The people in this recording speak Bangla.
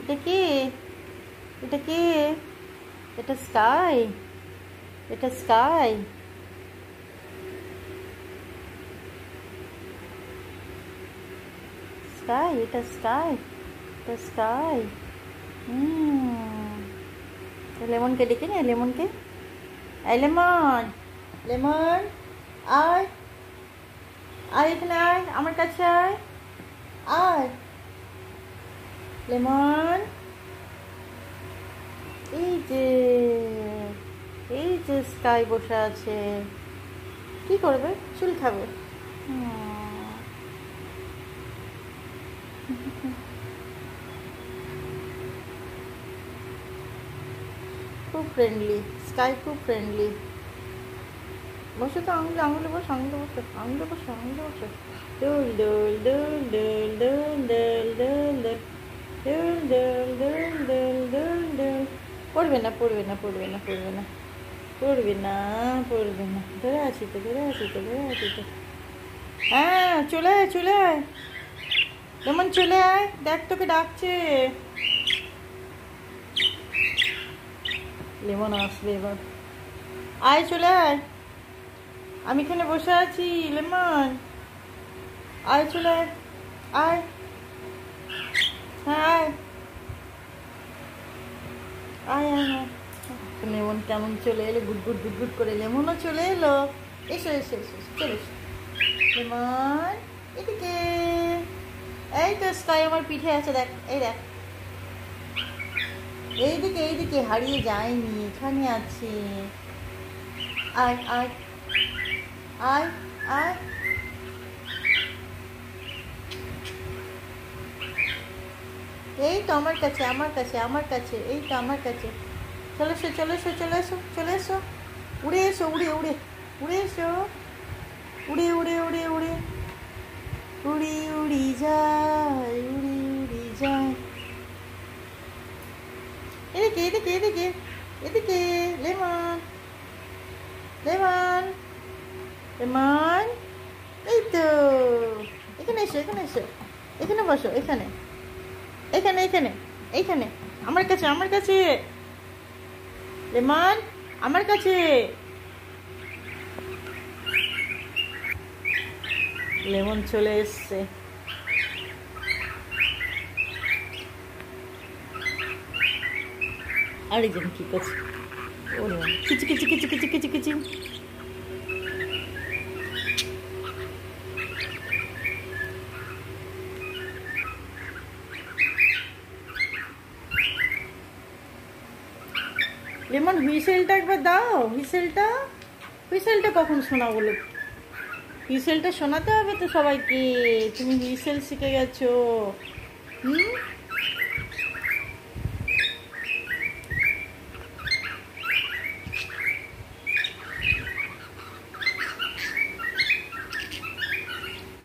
এটা কি? এটা কি? এটা স্কাই। এটা স্কাই। স্কাই, এটা স্কাই। এটা স্কাই। লেমনকে ডেকে নে, লেমনকে। এই লেমন, লেমন, আয়, আয় এখানে আয়, আমার কাছে আয়, আয় লেমন। এই যে, এই যে স্কাই বসে আছে, কি করবে? চুল খাবে। খুব ফ্রেন্ডলি স্কাই, খুব ফ্রেন্ডলি। বসে তো, আঙুলে আঙুলে বসো, আঙুলে বসো, আঙুলে বসো, আঙুলে বসো। ডোল ডোল ডোল ডোল ডোল ডোল ডোল ডোল ডোল ডোল ডোল ডোল ডোল ডোল। পড়বে না, পড়বে না, পড়বে না, পড়বে না, পড়বে না, পড়বে না। ধরে আছি তো, ধরে আছি তো, ধরে আছি তো। হ্যাঁ, চলে আয়, চলে আয় যেমন, চলে আয়, দেখ তোকে ডাকছে। লেমন আসবে এবার। আয়, চলে আয়, আমি এখানে বসে আছি। লেমন, আয়, চলে আয়, আয়। হ্যাঁ, আয়, আয়, আয়, আয়। লেমন কেমন চলে এলো, গুড গুড গুড গুড করে। লেমনও চলে এলো। এসো এসো এসো, চলে এসো লেমন, এদিকে। এই তো স্কাই আমার পিঠে আছে, দেখ, এই দেখ, এইদিকে এইদিকে, হারিয়ে যায়নি, এখানে আছে। আয় আয়, আয় আয়। এই তো আমার কাছে, আমার কাছে, আমার কাছে, এই তো আমার কাছে। চলে এসো, চলে এসো, চলে এসো, চলে এসো। উড়ে এসো, উড়ে উড়ে, উড়ে এসো। উড়ে উড়ে উড়ে উড়ে, উড়ি উড়ি যায়, উড়ি উড়ি যায়। এদিকে এদিকে এদিকে, এদিকে লেমন, লেমন, লেমন। এই তো, এখানে এসো, এখানে এসো, এখানে বসো, এখানে, এখানে, এখানে, এইখানে, আমার কাছে, আমার কাছে লেমন, আমার কাছে। লেমন চলে এসছে। আরেকজন কি করছে? ওরে কিচি কিচি কিচি কিচি কিচি কিচি। লেমন, হুইসেলটা একবার দাও, হুইসেলটা। হুইসেলটা কখন শোনা বলো? হুইসেলটা শোনাতে হবে তো সবাইকে। তুমি হুইসেল শিখে গেছো।